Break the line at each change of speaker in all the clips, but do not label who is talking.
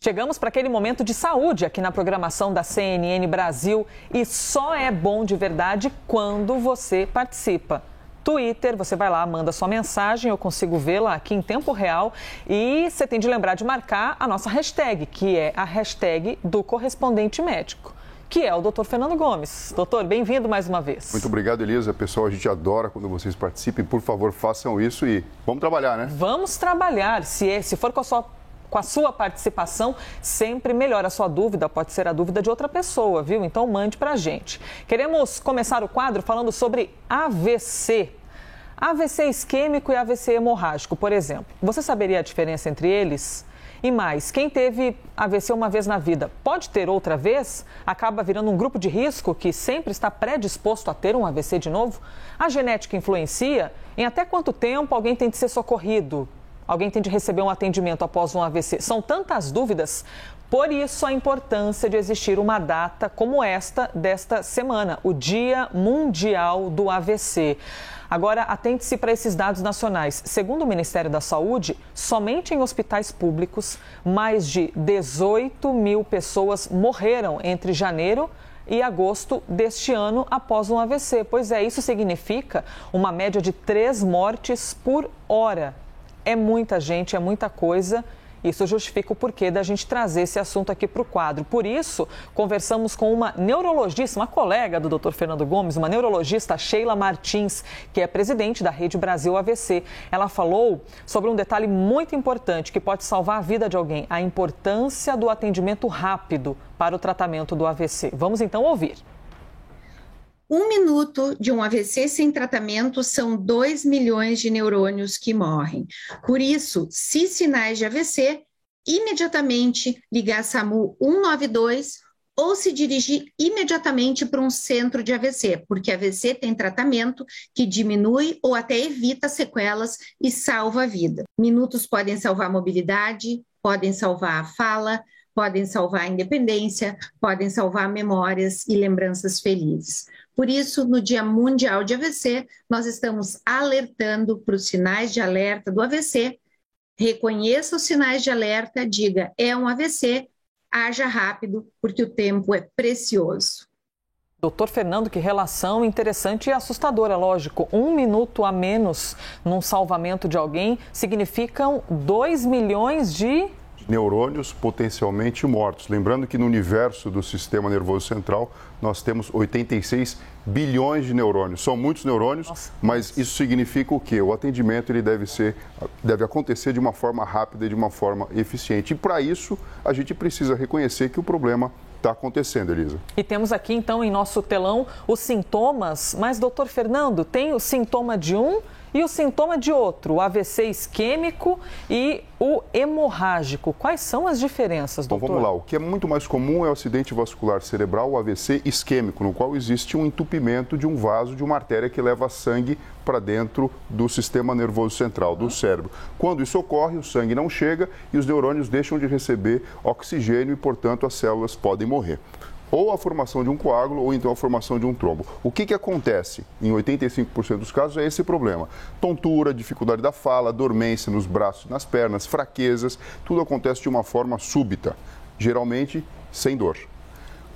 Chegamos para aquele momento de saúde aqui na programação da CNN Brasil e só é bom de verdade quando você participa. Twitter, você vai lá, manda sua mensagem, eu consigo vê-la aqui em tempo real e você tem de lembrar de marcar a nossa hashtag, que é a hashtag do correspondente médico, que é o Dr. Fernando Gomes. Doutor, bem-vindo mais uma vez.
Muito obrigado, Elisa. Pessoal, a gente adora quando vocês participem. Por favor, façam isso e vamos trabalhar, né?
Vamos trabalhar. Se for com a sua participação, sempre melhor. A sua dúvida pode ser a dúvida de outra pessoa, viu? Então mande pra gente. Queremos começar o quadro falando sobre AVC. AVC isquêmico e AVC hemorrágico, por exemplo. Você saberia a diferença entre eles? E mais, quem teve AVC uma vez na vida pode ter outra vez? Acaba virando um grupo de risco que sempre está predisposto a ter um AVC de novo? A genética influencia? Em até quanto tempo alguém tem de ser socorrido? Alguém tem de receber um atendimento após um AVC? São tantas dúvidas, por isso a importância de existir uma data como esta desta semana, o Dia Mundial do AVC. Agora, atente-se para esses dados nacionais. Segundo o Ministério da Saúde, somente em hospitais públicos, mais de 18 mil pessoas morreram entre janeiro e agosto deste ano após um AVC. Pois é, isso significa uma média de 3 mortes por hora. É muita gente, é muita coisa. Isso justifica o porquê da gente trazer esse assunto aqui para o quadro. Por isso, conversamos com uma neurologista, uma colega do Dr. Fernando Gomes, uma neurologista, Sheila Martins, que é presidente da Rede Brasil AVC. Ela falou sobre um detalhe muito importante que pode salvar a vida de alguém, a importância do atendimento rápido para o tratamento do AVC. Vamos então ouvir.
1 minuto de um AVC sem tratamento são 2 milhões de neurônios que morrem. Por isso, se sinais de AVC, imediatamente ligar SAMU 192 ou se dirigir imediatamente para um centro de AVC, porque AVC tem tratamento que diminui ou até evita sequelas e salva a vida. Minutos podem salvar a mobilidade, podem salvar a fala, podem salvar a independência, podem salvar memórias e lembranças felizes. Por isso, no Dia Mundial de AVC, nós estamos alertando para os sinais de alerta do AVC. Reconheça os sinais de alerta, diga, é um AVC, haja rápido, porque o tempo é precioso.
Doutor Fernando, que relação interessante e assustadora, lógico. 1 minuto a menos num salvamento de alguém significam 2 milhões de
neurônios potencialmente mortos. Lembrando que no universo do sistema nervoso central nós temos 86 bilhões de neurônios. São muitos neurônios, mas isso significa o quê? O atendimento ele deve acontecer de uma forma rápida e de uma forma eficiente. E para isso a gente precisa reconhecer que o problema está acontecendo, Elisa.
E temos aqui então em nosso telão os sintomas, mas doutor Fernando, tem o sintoma de um e o sintoma de outro, o AVC isquêmico e o hemorrágico. Quais são as diferenças, doutor?
Então, vamos lá. O que é muito mais comum é o acidente vascular cerebral, o AVC isquêmico, no qual existe um entupimento de um vaso, de uma artéria que leva sangue para dentro do sistema nervoso central, do cérebro. Quando isso ocorre, o sangue não chega e os neurônios deixam de receber oxigênio e, portanto, as células podem morrer. Ou a formação de um coágulo, ou então a formação de um trombo. O que acontece? Em 85% dos casos é esse problema. Tontura, dificuldade da fala, dormência nos braços e nas pernas, fraquezas, tudo acontece de uma forma súbita, geralmente sem dor.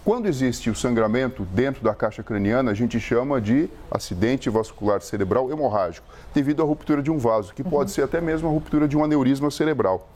Quando existe o sangramento dentro da caixa craniana, a gente chama de acidente vascular cerebral hemorrágico, devido à ruptura de um vaso, que pode ser até mesmo a ruptura de um aneurisma cerebral.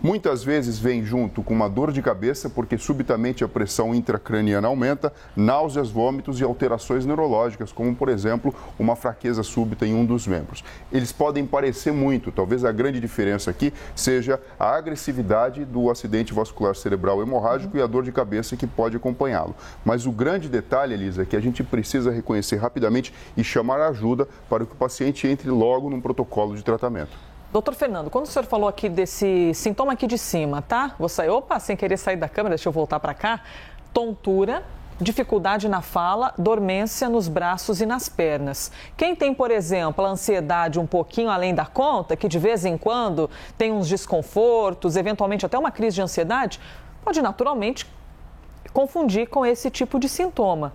Muitas vezes vem junto com uma dor de cabeça, porque subitamente a pressão intracraniana aumenta, náuseas, vômitos e alterações neurológicas, como, por exemplo, uma fraqueza súbita em um dos membros. Eles podem parecer muito, talvez a grande diferença aqui seja a agressividade do acidente vascular cerebral hemorrágico e a dor de cabeça que pode acompanhá-lo. Mas o grande detalhe, Elisa, é que a gente precisa reconhecer rapidamente e chamar ajuda para que o paciente entre logo num protocolo de tratamento.
Doutor Fernando, quando o senhor falou aqui desse sintoma aqui de cima, tá? Vou sair, sem querer sair da câmera, deixa eu voltar para cá. Tontura, dificuldade na fala, dormência nos braços e nas pernas. Quem tem, por exemplo, a ansiedade um pouquinho além da conta, que de vez em quando tem uns desconfortos, eventualmente até uma crise de ansiedade, pode naturalmente confundir com esse tipo de sintoma.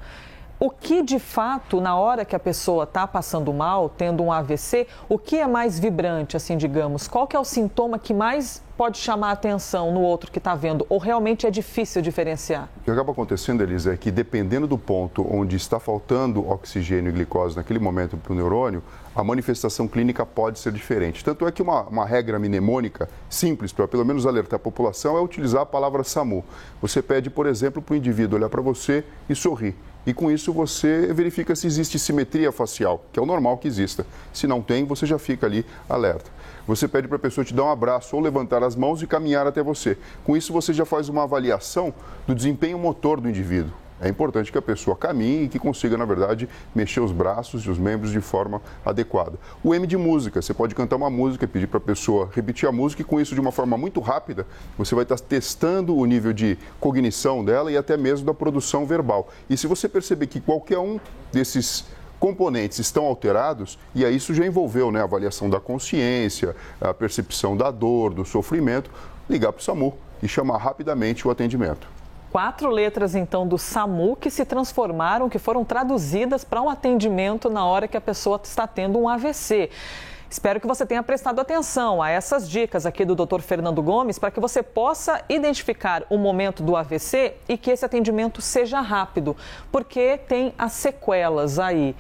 o que de fato, na hora que a pessoa está passando mal, tendo um AVC, o que é mais vibrante, assim, digamos? Qual que é o sintoma que mais pode chamar a atenção no outro que está vendo? Ou realmente é difícil diferenciar?
O que acaba acontecendo, Elisa, é que dependendo do ponto onde está faltando oxigênio e glicose naquele momento para o neurônio, a manifestação clínica pode ser diferente. Tanto é que uma regra mnemônica simples, para pelo menos alertar a população, é utilizar a palavra SAMU. Você pede, por exemplo, para o indivíduo olhar para você e sorrir. E com isso você verifica se existe simetria facial, que é o normal que exista. Se não tem, você já fica ali alerta. Você pede para a pessoa te dar um abraço ou levantar as mãos e caminhar até você. Com isso você já faz uma avaliação do desempenho motor do indivíduo. É importante que a pessoa caminhe e que consiga, na verdade, mexer os braços e os membros de forma adequada. O M de música, você pode cantar uma música, pedir para a pessoa repetir a música e com isso, de uma forma muito rápida, você vai estar testando o nível de cognição dela e até mesmo da produção verbal. E se você perceber que qualquer um desses componentes estão alterados, e aí isso já envolveu, né, a avaliação da consciência, a percepção da dor, do sofrimento, ligar para o SAMU e chamar rapidamente o atendimento.
4 letras, então, do SAMU que se transformaram, que foram traduzidas para um atendimento na hora que a pessoa está tendo um AVC. Espero que você tenha prestado atenção a essas dicas aqui do Dr. Fernando Gomes para que você possa identificar o momento do AVC e que esse atendimento seja rápido, porque tem as sequelas aí.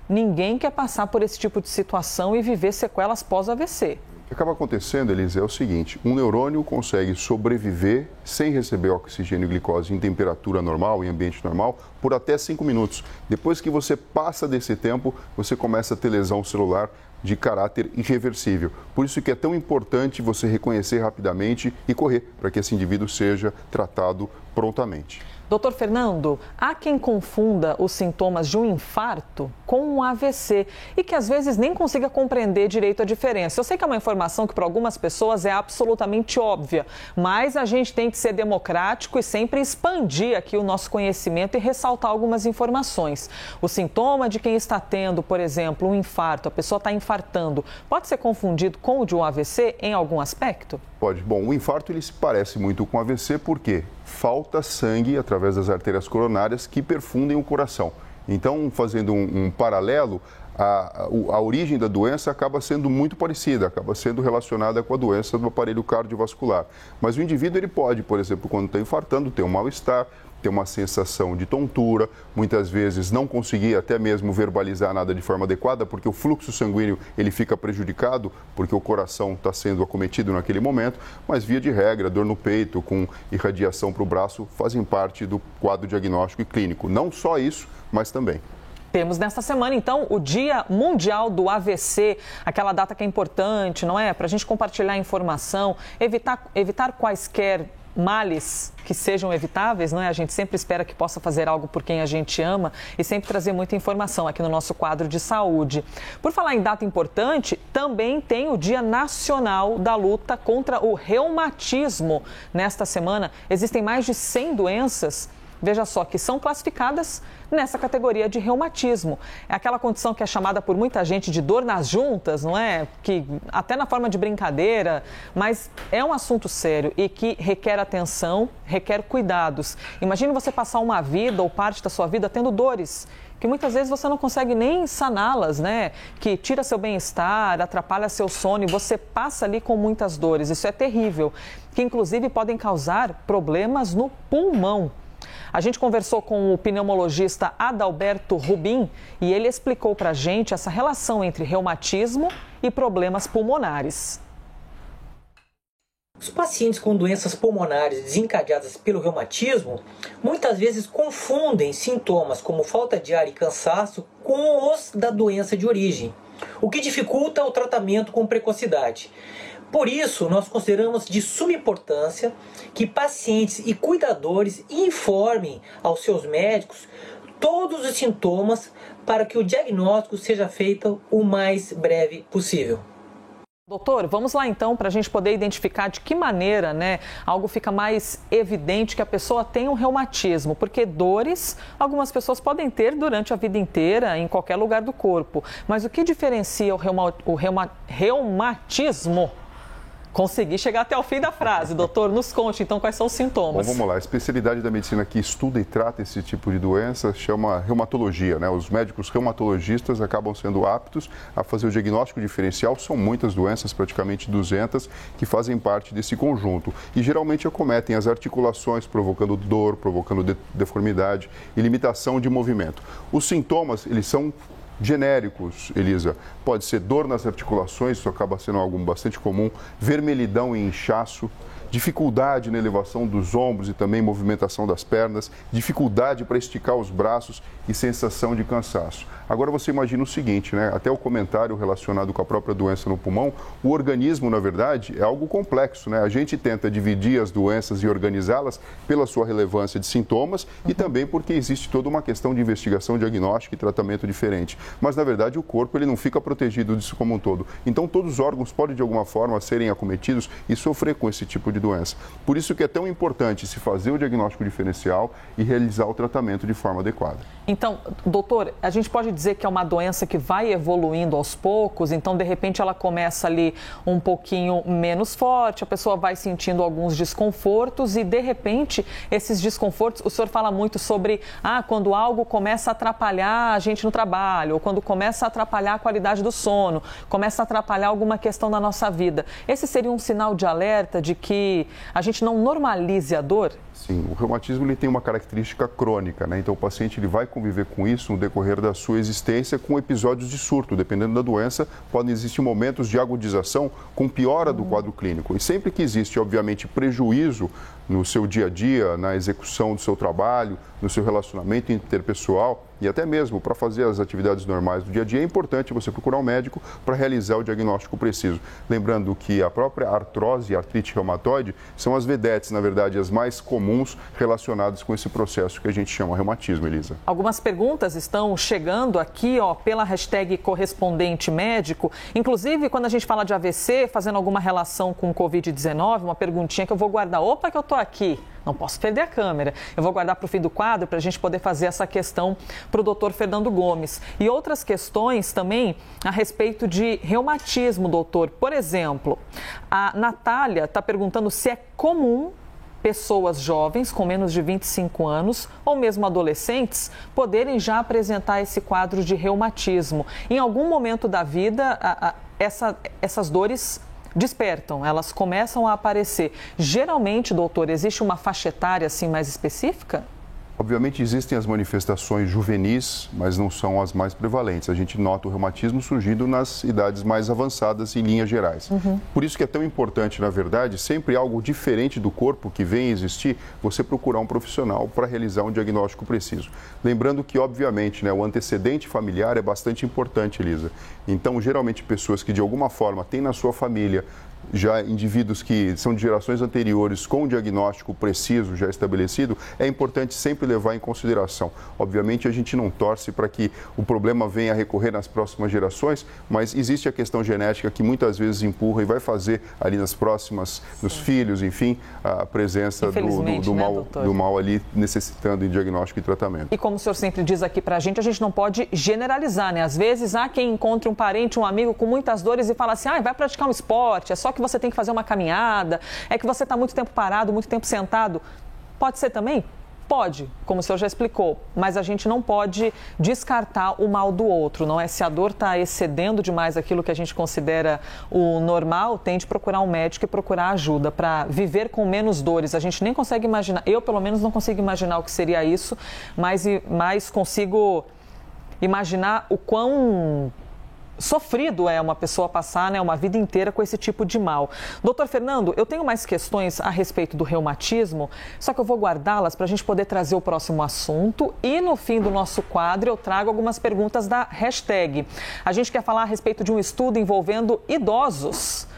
Ninguém quer passar por esse tipo de situação e viver sequelas pós-AVC.
O que acaba acontecendo, Elisa, é o seguinte: um neurônio consegue sobreviver sem receber oxigênio e glicose em temperatura normal, em ambiente normal, por até 5 minutos. Depois que você passa desse tempo, você começa a ter lesão celular de caráter irreversível. Por isso que é tão importante você reconhecer rapidamente e correr para que esse indivíduo seja tratado prontamente.
Doutor Fernando, há quem confunda os sintomas de um infarto com um AVC e que às vezes nem consiga compreender direito a diferença. Eu sei que é uma informação que para algumas pessoas é absolutamente óbvia, mas a gente tem que ser democrático e sempre expandir aqui o nosso conhecimento e ressaltar algumas informações. O sintoma de quem está tendo, por exemplo, um infarto, a pessoa está infartando, pode ser confundido com o de um AVC em algum aspecto?
Pode. Bom, o infarto ele se parece muito com o AVC porque falta sangue através das artérias coronárias que perfundem o coração. Então, fazendo um paralelo, a origem da doença acaba sendo muito parecida, acaba sendo relacionada com a doença do aparelho cardiovascular. Mas o indivíduo ele pode, por exemplo, quando está infartando, ter um mal-estar, ter uma sensação de tontura, muitas vezes não conseguir até mesmo verbalizar nada de forma adequada, porque o fluxo sanguíneo ele fica prejudicado, porque o coração está sendo acometido naquele momento, mas via de regra, dor no peito com irradiação para o braço fazem parte do quadro diagnóstico e clínico. Não só isso, mas também.
Temos nesta semana, então, o Dia Mundial do AVC, aquela data que é importante, não é? Para a gente compartilhar informação, evitar quaisquer males que sejam evitáveis, não é? A gente sempre espera que possa fazer algo por quem a gente ama e sempre trazer muita informação aqui no nosso quadro de saúde. Por falar em data importante, também tem o Dia Nacional da Luta contra o Reumatismo. Nesta semana, existem mais de 100 doenças, veja só, que são classificadas nessa categoria de reumatismo. É aquela condição que é chamada por muita gente de dor nas juntas, não é? Que até na forma de brincadeira, mas é um assunto sério e que requer atenção, requer cuidados. Imagine você passar uma vida ou parte da sua vida tendo dores, que muitas vezes você não consegue nem saná-las, né? Que tira seu bem-estar, atrapalha seu sono e você passa ali com muitas dores. Isso é terrível, que inclusive podem causar problemas no pulmão. A gente conversou com o pneumologista Adalberto Rubim e ele explicou para a gente essa relação entre reumatismo e problemas pulmonares.
Os pacientes com doenças pulmonares desencadeadas pelo reumatismo muitas vezes confundem sintomas como falta de ar e cansaço com os da doença de origem, o que dificulta o tratamento com precocidade. Por isso, nós consideramos de suma importância que pacientes e cuidadores informem aos seus médicos todos os sintomas para que o diagnóstico seja feito o mais breve possível.
Doutor, vamos lá então para a gente poder identificar de que maneira, né, algo fica mais evidente que a pessoa tem um reumatismo, porque dores algumas pessoas podem ter durante a vida inteira em qualquer lugar do corpo, mas o que diferencia o reumatismo Consegui chegar até o fim da frase. Doutor, nos conte então quais são os sintomas.
Bom, vamos lá. A especialidade da medicina que estuda e trata esse tipo de doença chama reumatologia, né? Os médicos reumatologistas acabam sendo aptos a fazer o diagnóstico diferencial. São muitas doenças, praticamente 200, que fazem parte desse conjunto. E geralmente acometem as articulações, provocando dor, provocando deformidade e limitação de movimento. Os sintomas, eles são genéricos, Elisa. Pode ser dor nas articulações, isso acaba sendo algo bastante comum, vermelhidão e inchaço, dificuldade na elevação dos ombros e também movimentação das pernas, dificuldade para esticar os braços e sensação de cansaço. Agora você imagina o seguinte, né? Até o comentário relacionado com a própria doença no pulmão, o organismo, na verdade, é algo complexo, né? A gente tenta dividir as doenças e organizá-las pela sua relevância de sintomas e também porque existe toda uma questão de investigação, diagnóstico e tratamento diferente. Mas, na verdade, o corpo ele não fica protegido disso como um todo. Então, todos os órgãos podem, de alguma forma, serem acometidos e sofrer com esse tipo de doença. Por isso que é tão importante se fazer o diagnóstico diferencial e realizar o tratamento de forma adequada.
Então, doutor, a gente pode dizer que é uma doença que vai evoluindo aos poucos, então de repente ela começa ali um pouquinho menos forte, a pessoa vai sentindo alguns desconfortos e de repente esses desconfortos, o senhor fala muito sobre quando algo começa a atrapalhar a gente no trabalho, ou quando começa a atrapalhar a qualidade do sono, começa a atrapalhar alguma questão da nossa vida. Esse seria um sinal de alerta de que a gente não normalize a dor?
Sim, o reumatismo ele tem uma característica crônica, né? Então o paciente ele vai conviver com isso no decorrer da sua existência com episódios de surto. Dependendo da doença, podem existir momentos de agudização com piora do quadro clínico. E sempre que existe, obviamente, prejuízo no seu dia a dia, na execução do seu trabalho, no seu relacionamento interpessoal e até mesmo para fazer as atividades normais do dia a dia, é importante você procurar um médico para realizar o diagnóstico preciso. Lembrando que a própria artrose e artrite reumatoide são as vedetes, na verdade, as mais comuns relacionadas com esse processo que a gente chama reumatismo, Elisa.
Algumas perguntas estão chegando aqui, pela hashtag correspondente médico. Inclusive, quando a gente fala de AVC, fazendo alguma relação com o Covid-19, uma perguntinha que eu vou guardar. Opa, que eu tô aqui. Não posso perder a câmera. Eu vou guardar para o fim do quadro para a gente poder fazer essa questão para o doutor Fernando Gomes. E outras questões também a respeito de reumatismo, doutor. Por exemplo, a Natália está perguntando se é comum pessoas jovens com menos de 25 anos ou mesmo adolescentes poderem já apresentar esse quadro de reumatismo. Em algum momento da vida, essas dores despertam, elas começam a aparecer. Geralmente, doutor, existe uma faixa etária assim mais específica?
Obviamente existem as manifestações juvenis, mas não são as mais prevalentes. A gente nota o reumatismo surgindo nas idades mais avançadas em linhas gerais. Por isso que é tão importante, na verdade, sempre algo diferente do corpo que vem a existir, você procurar um profissional para realizar um diagnóstico preciso. Lembrando que, obviamente, o antecedente familiar é bastante importante, Elisa. Então, geralmente, pessoas que de alguma forma têm na sua família já indivíduos que são de gerações anteriores com um diagnóstico preciso, já estabelecido, é importante sempre levar em consideração. Obviamente, a gente não torce para que o problema venha a recorrer nas próximas gerações, mas existe a questão genética que muitas vezes empurra e vai fazer ali nas próximas, nos filhos, enfim, a presença do mal ali necessitando de diagnóstico e tratamento.
E como o senhor sempre diz aqui para a gente não pode generalizar, né? Às vezes há quem encontre um parente, um amigo com muitas dores e fala assim, vai praticar um esporte, é só que você tem que fazer uma caminhada, é que você está muito tempo parado, muito tempo sentado. Pode ser também? Pode, como o senhor já explicou, mas a gente não pode descartar o mal do outro, não é? Se a dor está excedendo demais aquilo que a gente considera o normal, tem de procurar um médico e procurar ajuda para viver com menos dores. A gente nem consegue imaginar, eu pelo menos não consigo imaginar o que seria isso, mas consigo imaginar o quão sofrido é uma pessoa passar uma vida inteira com esse tipo de mal. Doutor Fernando, eu tenho mais questões a respeito do reumatismo, só que eu vou guardá-las para a gente poder trazer o próximo assunto e no fim do nosso quadro eu trago algumas perguntas da hashtag. A gente quer falar a respeito de um estudo envolvendo idosos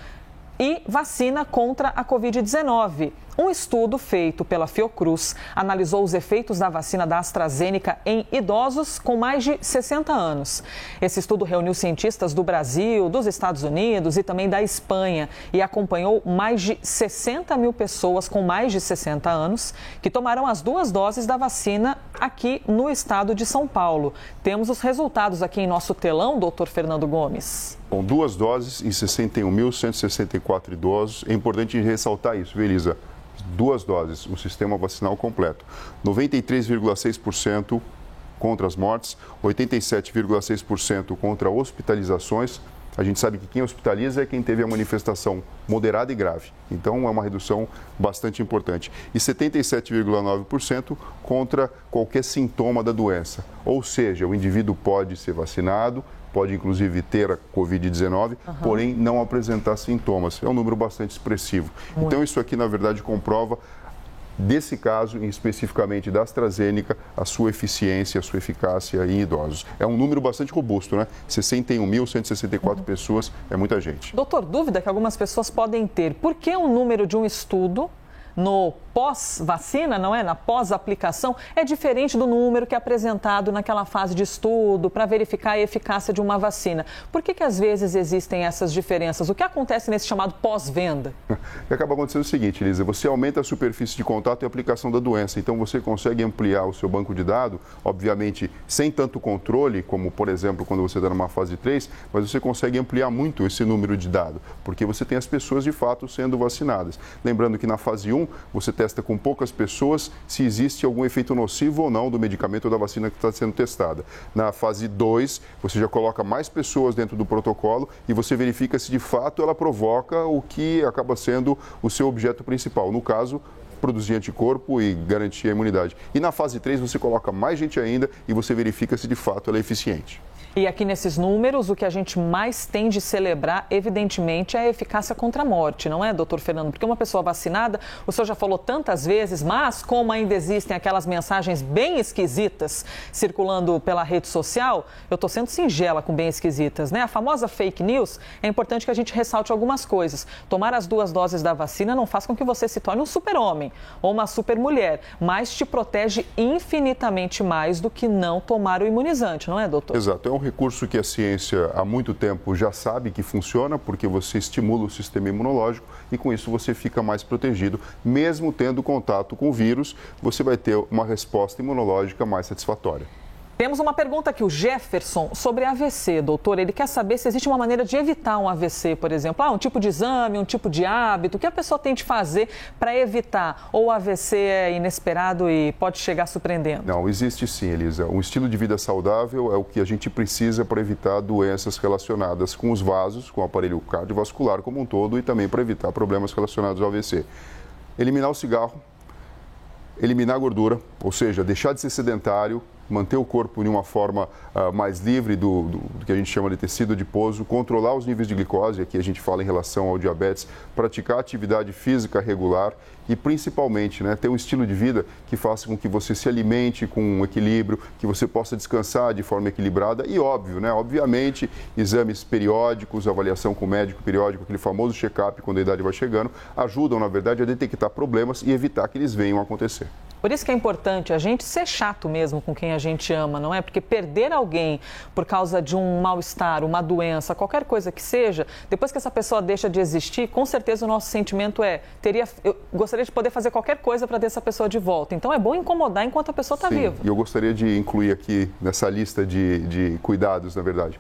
e vacina contra a Covid-19. Um estudo feito pela Fiocruz analisou os efeitos da vacina da AstraZeneca em idosos com mais de 60 anos. Esse estudo reuniu cientistas do Brasil, dos Estados Unidos e também da Espanha e acompanhou mais de 60 mil pessoas com mais de 60 anos que tomaram as 2 doses da vacina aqui no estado de São Paulo. Temos os resultados aqui em nosso telão, doutor Fernando Gomes.
Bom, 2 doses em 61.164 idosos. É importante ressaltar isso, viu, Elisa? 2 doses, o sistema vacinal completo. 93,6% contra as mortes, 87,6% contra hospitalizações. A gente sabe que quem hospitaliza é quem teve a manifestação moderada e grave. Então, é uma redução bastante importante. E 77,9% contra qualquer sintoma da doença. Ou seja, o indivíduo pode ser vacinado, pode inclusive ter a Covid-19, porém não apresentar sintomas. É um número bastante expressivo. Então, isso aqui, na verdade, comprova, desse caso, especificamente da AstraZeneca, a sua eficiência, a sua eficácia em idosos. É um número bastante robusto, né? 61.164 pessoas, é muita gente.
Doutor, dúvida que algumas pessoas podem ter. Por que o número de um estudo no pós-vacina, não é? Na pós-aplicação, é diferente do número que é apresentado naquela fase de estudo para verificar a eficácia de uma vacina? Por que às vezes existem essas diferenças? O que acontece nesse chamado pós-venda?
Acaba acontecendo o seguinte, Elisa, você aumenta a superfície de contato e a aplicação da doença, então você consegue ampliar o seu banco de dados, obviamente sem tanto controle, como por exemplo quando você está numa fase 3, mas você consegue ampliar muito esse número de dados, porque você tem as pessoas de fato sendo vacinadas. Lembrando que na fase 1, você testa com poucas pessoas se existe algum efeito nocivo ou não do medicamento ou da vacina que está sendo testada. Na fase 2, você já coloca mais pessoas dentro do protocolo e você verifica se de fato ela provoca o que acaba sendo o seu objeto principal. No caso, produzir anticorpo e garantir a imunidade. E na fase 3, você coloca mais gente ainda e você verifica se de fato ela é eficiente.
E aqui nesses números, o que a gente mais tem de celebrar, evidentemente, é a eficácia contra a morte, não é, doutor Fernando? Porque uma pessoa vacinada, o senhor já falou tantas vezes, mas como ainda existem aquelas mensagens bem esquisitas circulando pela rede social, eu estou sendo singela com bem esquisitas, né? A famosa fake news, é importante que a gente ressalte algumas coisas. Tomar as 2 doses da vacina não faz com que você se torne um super-homem ou uma super-mulher, mas te protege infinitamente mais do que não tomar o imunizante, não é, doutor?
Exato, é um recurso que a ciência há muito tempo já sabe que funciona, porque você estimula o sistema imunológico e com isso você fica mais protegido. Mesmo tendo contato com o vírus, você vai ter uma resposta imunológica mais satisfatória.
Temos uma pergunta aqui, o Jefferson, sobre AVC, doutor. Ele quer saber se existe uma maneira de evitar um AVC, por exemplo. Um tipo de exame, um tipo de hábito. O que a pessoa tem de fazer para evitar? Ou o AVC é inesperado e pode chegar surpreendendo?
Não, existe sim, Elisa. Um estilo de vida saudável é o que a gente precisa para evitar doenças relacionadas com os vasos, com o aparelho cardiovascular como um todo e também para evitar problemas relacionados ao AVC. Eliminar o cigarro, eliminar a gordura, ou seja, deixar de ser sedentário, manter o corpo de uma forma mais livre do que a gente chama de tecido adiposo, controlar os níveis de glicose, aqui a gente fala em relação ao diabetes, praticar atividade física regular e principalmente ter um estilo de vida que faça com que você se alimente com um equilíbrio, que você possa descansar de forma equilibrada e obviamente, exames periódicos, avaliação com o médico periódico, aquele famoso check-up quando a idade vai chegando, ajudam, na verdade, a detectar problemas e evitar que eles venham a acontecer.
Por isso que é importante a gente ser chato mesmo com quem a gente ama, não é? Porque perder alguém por causa de um mal-estar, uma doença, qualquer coisa que seja, depois que essa pessoa deixa de existir, com certeza o nosso sentimento eu gostaria de poder fazer qualquer coisa para ter essa pessoa de volta. Então é bom incomodar enquanto a pessoa está viva.
E eu gostaria de incluir aqui nessa lista de cuidados, na verdade,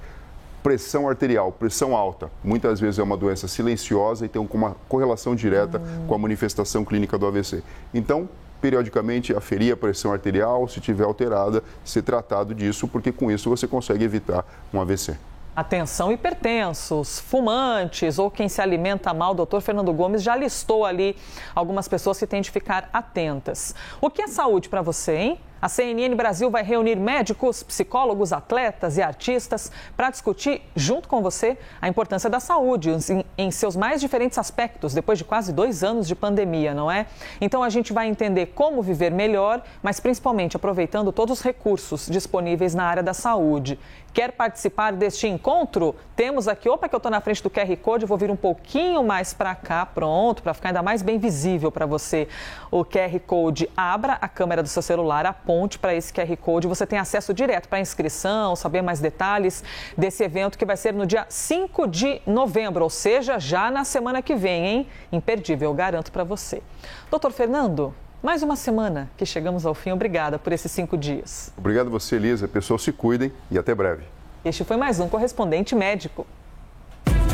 pressão arterial, pressão alta. Muitas vezes é uma doença silenciosa e tem uma correlação direta com a manifestação clínica do AVC. Então, periodicamente, aferir a pressão arterial, se tiver alterada, ser tratado disso, porque com isso você consegue evitar um AVC.
Atenção, hipertensos, fumantes ou quem se alimenta mal, o doutor Fernando Gomes já listou ali algumas pessoas que têm de ficar atentas. O que é saúde para você, hein? A CNN Brasil vai reunir médicos, psicólogos, atletas e artistas para discutir, junto com você, a importância da saúde em seus mais diferentes aspectos, depois de quase 2 anos de pandemia, não é? Então a gente vai entender como viver melhor, mas principalmente aproveitando todos os recursos disponíveis na área da saúde. Quer participar deste encontro? Temos aqui, opa, que eu estou na frente do QR Code, vou vir um pouquinho mais para cá, pronto, para ficar ainda mais bem visível para você. O QR Code, abra a câmera do seu celular, aponte para esse QR Code, você tem acesso direto para a inscrição, saber mais detalhes desse evento que vai ser no dia 5 de novembro, ou seja, já na semana que vem, hein? Imperdível, eu garanto para você. Doutor Fernando, mais uma semana que chegamos ao fim. Obrigada por esses 5 dias.
Obrigado a você, Elisa. Pessoal, se cuidem e até breve.
Este foi mais um Correspondente Médico.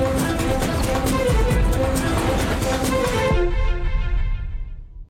Tchau.